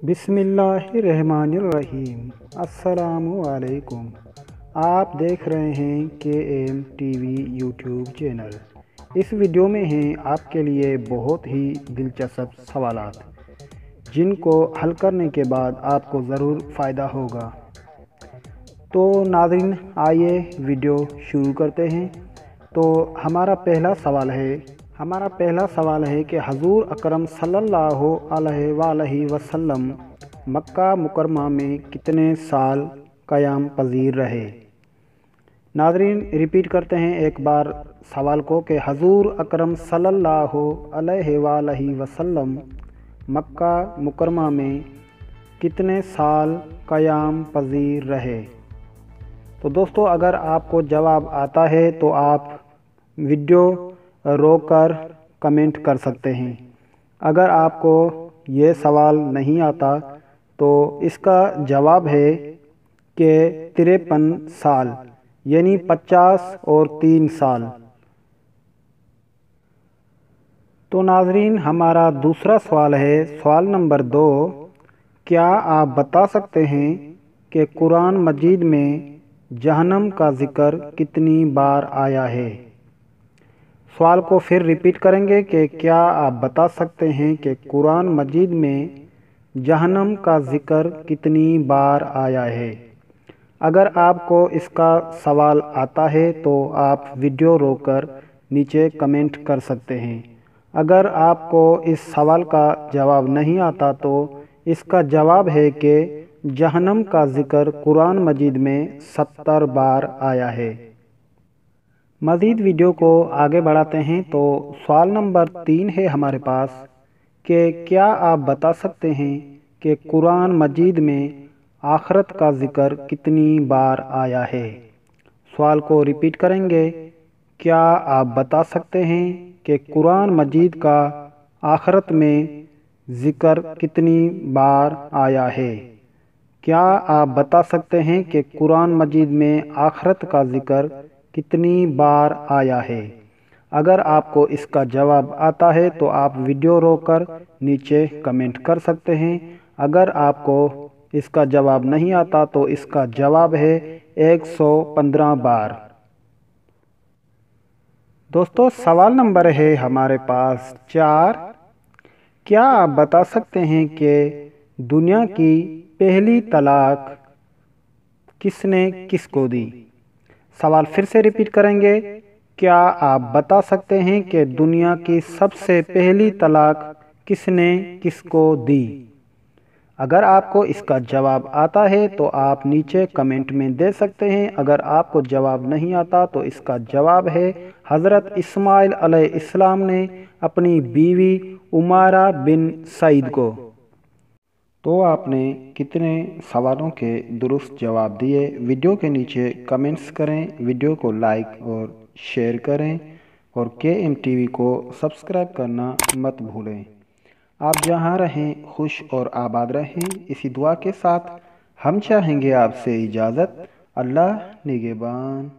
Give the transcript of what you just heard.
बिस्मिल्लाहिर्रहमानिर्रहीम। अस्सलामुअलैकुम। आप देख रहे हैं KM TV यूट्यूब चैनल। इस वीडियो में हैं आपके लिए बहुत ही दिलचस्प सवालात जिनको हल करने के बाद आपको ज़रूर फ़ायदा होगा। तो नाज़रीन, आइए वीडियो शुरू करते हैं। तो हमारा पहला सवाल है कि हज़ूर अकरम सल्लल्लाहु अलैहि वसल्लम मक्का मुकरमा में कितने साल क़याम पज़ीर रहे। नाज़रीन, रिपीट करते हैं एक बार सवाल को कि हज़ूर अकरम सल्लल्लाहु अलैहि वसल्लम मक्का मुकरमा में कितने साल क़याम पज़ीर रहे। तो दोस्तों, अगर आपको जवाब आता है तो आप वीडियो रोककर कमेंट कर सकते हैं। अगर आपको ये सवाल नहीं आता तो इसका जवाब है कि 53 साल, यानी 50 और 3 साल। तो नाज़रीन, हमारा दूसरा सवाल है, सवाल नंबर 2। क्या आप बता सकते हैं कि कुरान मजीद में जहन्नम का ज़िक्र कितनी बार आया है। सवाल को फिर रिपीट करेंगे कि क्या आप बता सकते हैं कि कुरान मजीद में जहन्नम का ज़िक्र कितनी बार आया है। अगर आपको इसका सवाल आता है तो आप वीडियो रोककर नीचे कमेंट कर सकते हैं। अगर आपको इस सवाल का जवाब नहीं आता तो इसका जवाब है कि जहन्नम का ज़िक्र कुरान मजीद में 70 बार आया है। मज़ीद वीडियो को आगे बढ़ाते हैं। तो सवाल नंबर 3 है हमारे पास कि क्या आप बता सकते हैं कि कुरान मजीद में आखरत का ज़िक्र कितनी बार आया है। सवाल को रिपीट करेंगे। क्या आप बता सकते हैं कि कुरान मजीद का आखरत में ज़िक्र कितनी बार आया है। क्या आप बता सकते हैं कि कुरान मजीद में आखरत का ज़िक्र कितनी बार आया है। अगर आपको इसका जवाब आता है तो आप वीडियो रोककर नीचे कमेंट कर सकते हैं। अगर आपको इसका जवाब नहीं आता तो इसका जवाब है 115 बार। दोस्तों, सवाल नंबर है हमारे पास 4। क्या आप बता सकते हैं कि दुनिया की पहली तलाक किसने किसको दी। सवाल फिर से रिपीट करेंगे। क्या आप बता सकते हैं कि दुनिया की सबसे पहली तलाक किसने किसको दी। अगर आपको इसका जवाब आता है तो आप नीचे कमेंट में दे सकते हैं। अगर आपको जवाब नहीं आता तो इसका जवाब है हज़रत इस्माइल अलैहिस्सलाम ने अपनी बीवी उमारा बिन सईद को। तो आपने कितने सवालों के दुरुस्त जवाब दिए। वीडियो के नीचे कमेंट्स करें, वीडियो को लाइक और शेयर करें और KM TV को सब्सक्राइब करना मत भूलें। आप जहां रहें खुश और आबाद रहें, इसी दुआ के साथ हम चाहेंगे आपसे इजाज़त। अल्लाह निगहबान।